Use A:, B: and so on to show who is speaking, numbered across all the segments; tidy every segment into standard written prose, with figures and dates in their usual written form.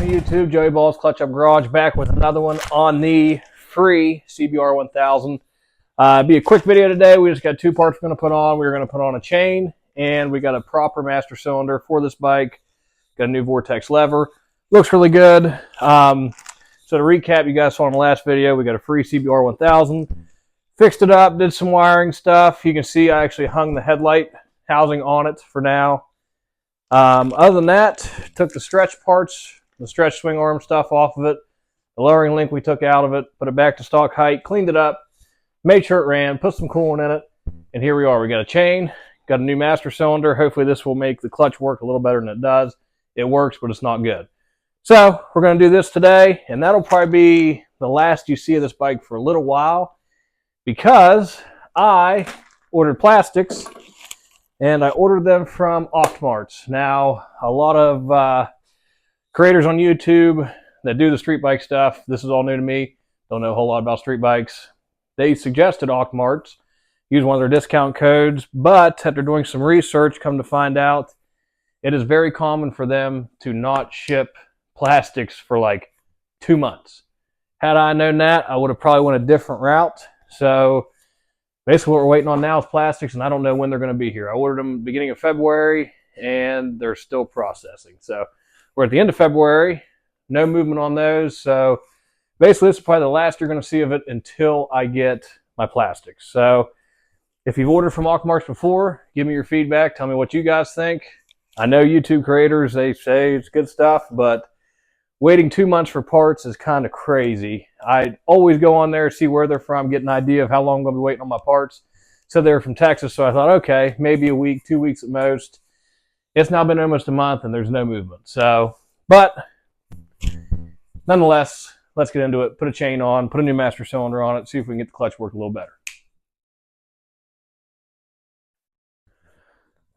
A: YouTube? Joey Ball's Clutch Up Garage back with another one on the free CBR1000. It'll be a quick video today. We just got two parts we're going to put on. We're going to put on a chain, and we got a proper master cylinder for this bike. Got a new Vortex lever. Looks really good. So to recap, you guys saw in the last video, we got a free CBR1000. Fixed it up, did some wiring stuff. You can see I actually hung the headlight housing on it for now. Other than that, took the stretch parts, the stretch swing arm stuff off of it, the lowering link we took out of it, put it back to stock height, cleaned it up, made sure it ran, put some coolant in it, and here we are. We got a chain, got a new master cylinder. Hopefully this will make the clutch work a little better than it does. It works, but it's not good. So we're going to do this today, and that'll probably be the last you see of this bike for a little while, because I ordered plastics. And I ordered them from Octmarts. Now, a lot of creators on YouTube that do the street bike stuff, this is all new to me, don't know a whole lot about street bikes. They suggested Octmarts, use one of their discount codes, but after doing some research, come to find out, it is very common for them to not ship plastics for like 2 months. Had I known that, I would have probably went a different route. So basically what we're waiting on now is plastics, and I don't know when they're going to be here. I ordered them beginning of February, and they're still processing. So we're at the end of February, no movement on those. So basically this is probably the last you're going to see of it until I get my plastics. So if you've ordered from Octmarts before, give me your feedback. Tell me what you guys think. I know YouTube creators, they say it's good stuff, but waiting 2 months for parts is kind of crazy. I always go on there, see where they're from, get an idea of how long I'm going to be waiting on my parts. So they're from Texas, so I thought, okay, maybe a week, 2 weeks at most. It's now been almost a month, and there's no movement. So, but nonetheless, let's get into it. Put a chain on, put a new master cylinder on it, see if we can get the clutch work a little better.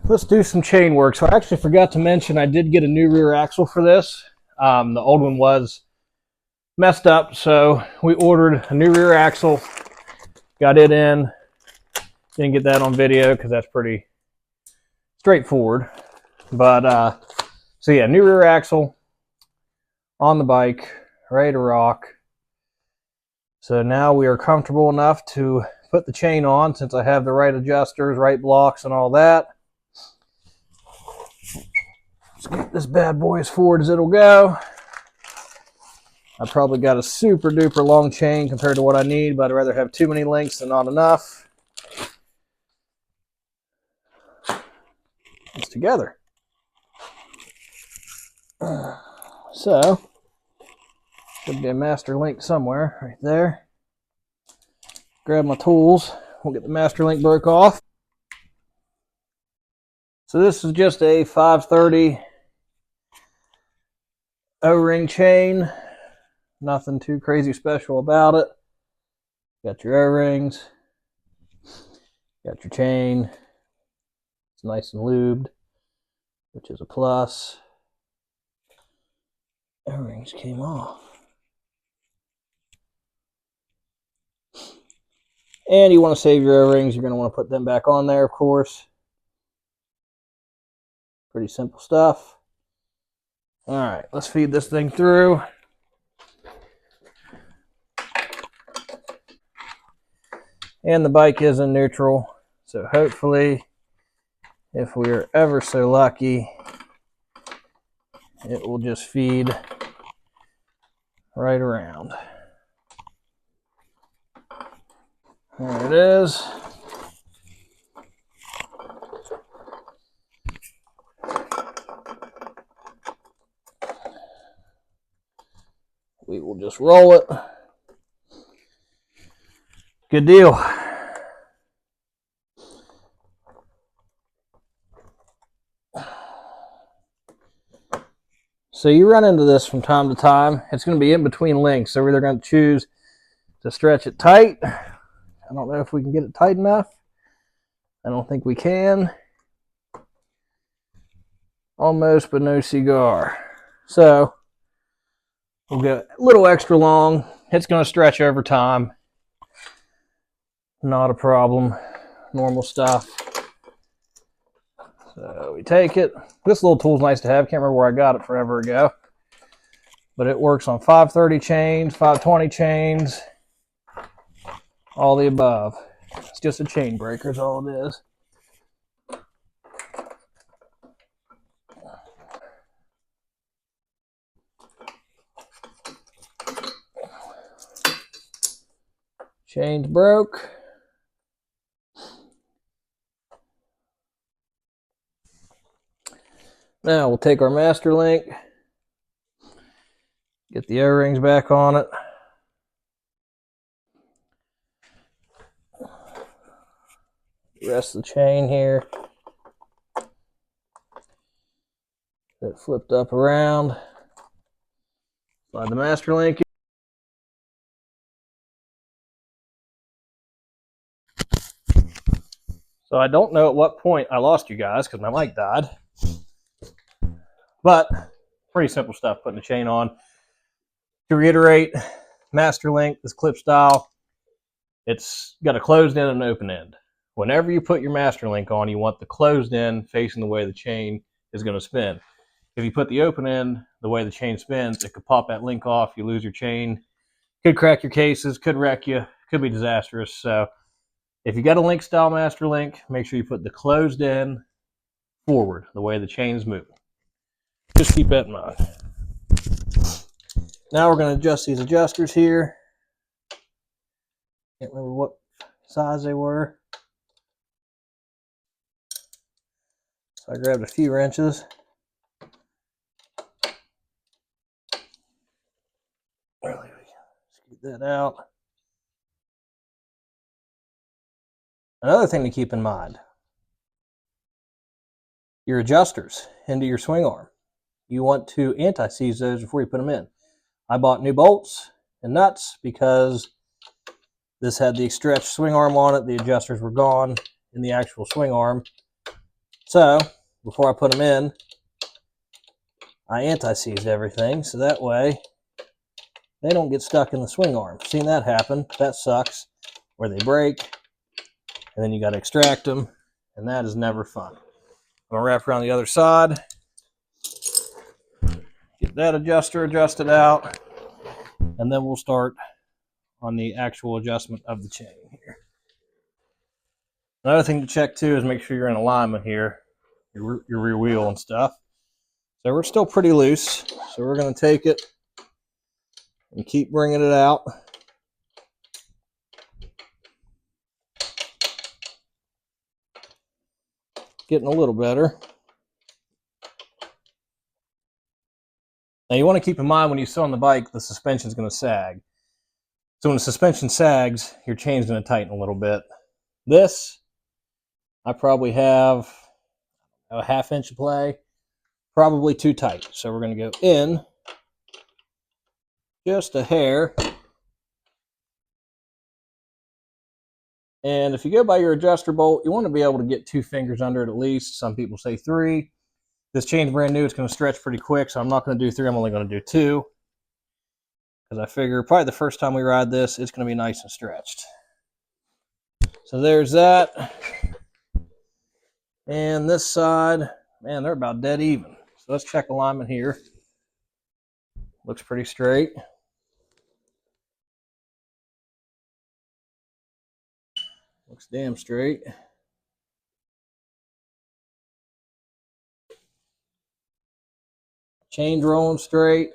A: Let's do some chain work. So I actually forgot to mention I did get a new rear axle for this. The old one was messed up, so we ordered a new rear axle, got it in. Didn't get that on video because that's pretty straightforward. But so yeah, new rear axle on the bike, ready to rock. So now we are comfortable enough to put the chain on, since I have the right adjusters, right blocks, and all that. Let's get this bad boy as forward as it'll go. I probably got a super duper long chain compared to what I need, but I'd rather have too many links than not enough. It's together. So, should be a master link somewhere right there. Grab my tools. We'll get the master link broke off. So this is just a 530 O-ring chain. Nothing too crazy special about it. Got your O-rings. Got your chain. It's nice and lubed, which is a plus. O-rings came off. And you want to save your O-rings. You're going to want to put them back on there, of course. Pretty simple stuff. All right, let's feed this thing through. And the bike is in neutral, so hopefully, if we are ever so lucky, it will just feed right around. There it is. We will just roll it. Good deal. So you run into this from time to time. It's going to be in between links. So we're either going to choose to stretch it tight. I don't know if we can get it tight enough. I don't think we can. Almost, but no cigar. So we'll go a little extra long. It's going to stretch over time. Not a problem. Normal stuff. So we take it. This little tool's nice to have. Can't remember where I got it forever ago. but it works on 530 chains, 520 chains, all the above. It's just a chain breaker is all it is. Chains broke. Now we'll take our master link, get the O-rings back on it. Rest of the chain here. That flipped up around. Slide the master link in. So I don't know at what point I lost you guys because my mic died. But pretty simple stuff putting the chain on. To reiterate, master link, this clip style, it's got a closed end and an open end. Whenever you put your master link on, you want the closed end facing the way the chain is going to spin. If you put the open end the way the chain spins, it could pop that link off, you lose your chain, could crack your cases, could wreck you, could be disastrous. So if you got a link style master link, make sure you put the closed end forward, the way the chain's moving. Just keep that in mind. Now we're going to adjust these adjusters here. Can't remember what size they were. So I grabbed a few wrenches. Scoot that out. Another thing to keep in mind, your adjusters into your swing arm. You want to anti-seize those before you put them in. I bought new bolts and nuts because this had the stretched swing arm on it. The adjusters were gone in the actual swing arm. So before I put them in, I anti-seized everything so that way they don't get stuck in the swing arm. Seen that happen. That sucks. Where they break and then you got to extract them, and that is never fun. I'm going to wrap around the other side. Get that adjuster adjusted out, and then we'll start on the actual adjustment of the chain here. Another thing to check too is make sure you're in alignment here, your rear wheel and stuff. So we're still pretty loose, so we're going to take it and keep bringing it out. Getting a little better. Now you want to keep in mind when you sit on the bike, the suspension is going to sag. So when the suspension sags, your chain's going to tighten a little bit. This, I probably have a 1/2 inch of play, probably too tight. So we're going to go in just a hair. And if you go by your adjuster bolt, you want to be able to get 2 fingers under it at least. Some people say 3. This chain's brand new. It's going to stretch pretty quick, so I'm not going to do 3. I'm only going to do 2. Because I figure probably the first time we ride this, it's going to be nice and stretched. So there's that. And this side, man, they're about dead even. So let's check alignment here. Looks pretty straight. Looks damn straight. Chain's rolling straight.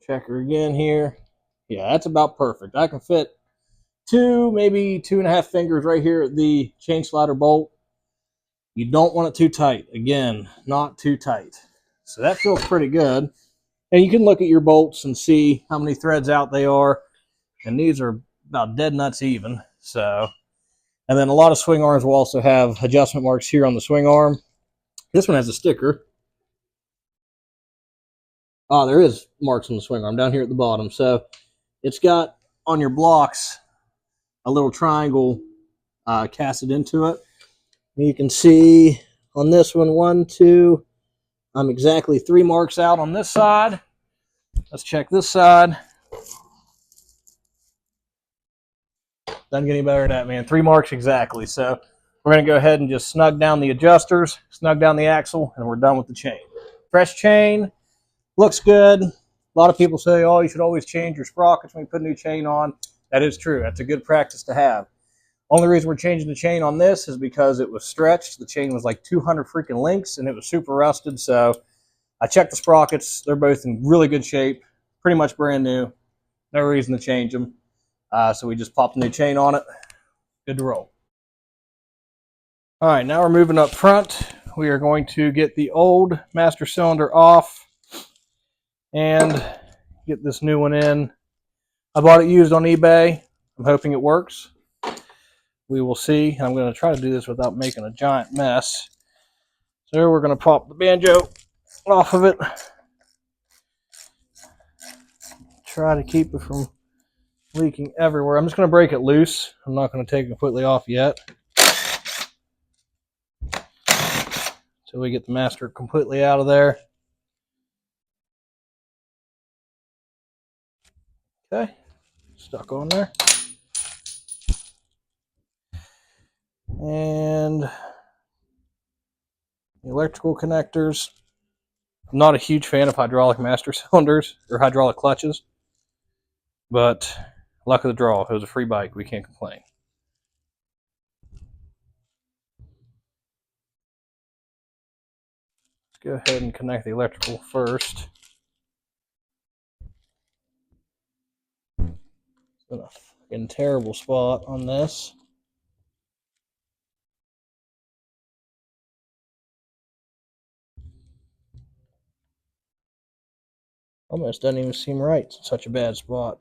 A: Check her again here. Yeah, that's about perfect. I can fit 2, maybe 2.5 fingers right here at the chain slider bolt. You don't want it too tight. Again, not too tight. So that feels pretty good. And you can look at your bolts and see how many threads out they are. And these are about dead nuts even. So, and then a lot of swing arms will also have adjustment marks here on the swing arm. This one has a sticker. Oh, there is marks on the swing arm down here at the bottom. So it's got on your blocks a little triangle casted into it. You can see on this one, 1, 2, I'm exactly 3 marks out on this side. Let's check this side. Doesn't get any better than that, man. 3 marks exactly. So we're going to go ahead and just snug down the adjusters, snug down the axle, and we're done with the chain. Fresh chain, Looks good. A lot of people say, oh, you should always change your sprockets when you put a new chain on. That is true. That's a good practice to have. Only reason we're changing the chain on this is because it was stretched. The chain was like 200 freaking links and it was super rusted. So I checked the sprockets. They're both in really good shape, pretty much brand new. No reason to change them. So we just popped a new chain on it. Good to roll. All right, now we're moving up front. We are going to get the old master cylinder off and get this new one in. I bought it used on eBay. I'm hoping it works. We will see. I'm going to try to do this without making a giant mess. So we're going to pop the banjo off of it. Try to keep it from leaking everywhere. I'm just going to break it loose. I'm not going to take it completely off yet. So we get the master completely out of there. Okay, stuck on there. And the electrical connectors. I'm not a huge fan of hydraulic master cylinders or hydraulic clutches, but luck of the draw. It was a free bike. We can't complain. Let's go ahead and connect the electrical first. It's been a fucking terrible spot on this. Almost doesn't even seem right. It's such a bad spot.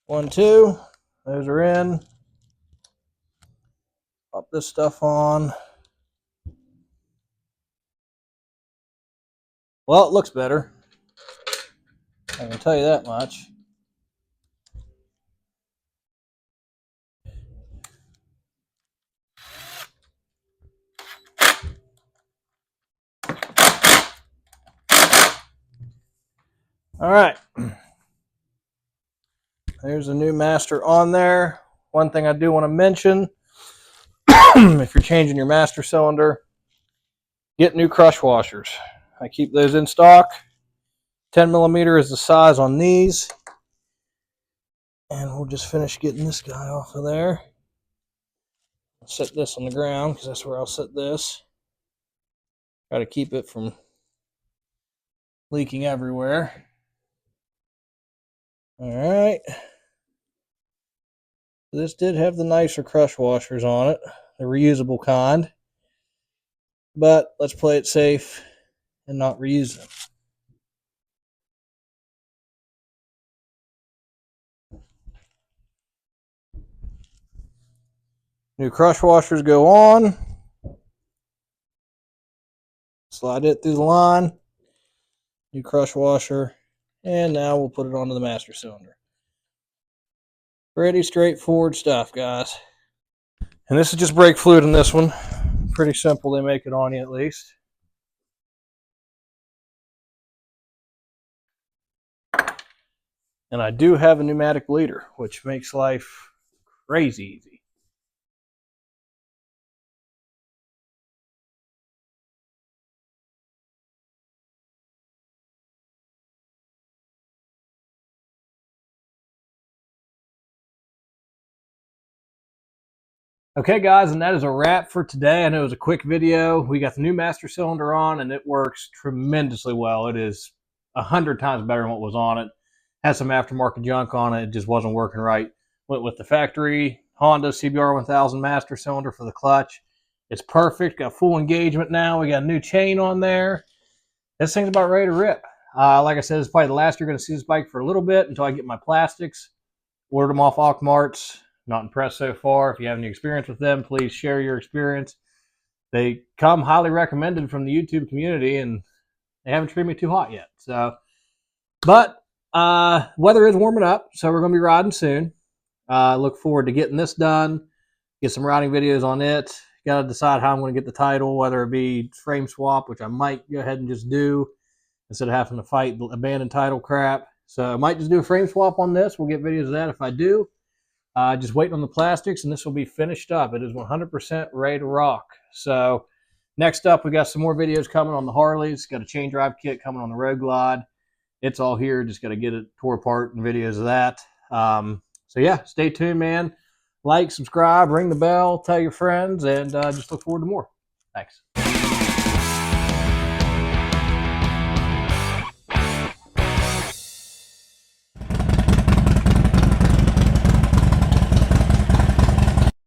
A: 1, 2. Those are in. Pop this stuff on. Well, it looks better. I can tell you that much. All right. There's a new master on there. One thing I do want to mention, if you're changing your master cylinder, get new crush washers. I keep those in stock. 10 millimeter is the size on these. And we'll just finish getting this guy off of there. I'll set this on the ground because that's where I'll set this. Try to keep it from leaking everywhere. All right. This did have the nicer crush washers on it, the reusable kind. But let's play it safe and not reuse them. New crush washers go on. Slide it through the line. New crush washer. And now we'll put it onto the master cylinder. Pretty straightforward stuff, guys. And this is just brake fluid in this one. Pretty simple. They make it on you at least. And I do have a pneumatic bleeder, which makes life crazy easy. Okay, guys, and that is a wrap for today. I know it was a quick video. We got the new master cylinder on, and it works tremendously well. It is 100 times better than what was on it. Had some aftermarket junk on it. It just wasn't working right. Went with the factory Honda CBR1000 master cylinder for the clutch. It's perfect. Got full engagement now. We got a new chain on there. This thing's about ready to rip. Like I said, it's probably the last you're going to see this bike for a little bit until I get my plastics. Ordered them off Marts. Not impressed so far. If you have any experience with them, please share your experience. They come highly recommended from the YouTube community, and they haven't treated me too hot yet. So, but weather is warming up, so we're going to be riding soon. Look forward to getting this done. Get some riding videos on it. Got to decide how I'm going to get the title, whether it be frame swap, which I might go ahead and just do instead of having to fight the abandoned title crap. So I might just do a frame swap on this. We'll get videos of that if I do. Just waiting on the plastics, and this will be finished up. It is 100% ready to rock. So Next up, we got some more videos coming on the Harleys. Got a chain drive kit coming on the Road Glide. It's all here. Just got to get it tore apart and videos of that. So yeah, stay tuned, man. Like, subscribe, ring the bell, tell your friends, and just look forward to more. Thanks.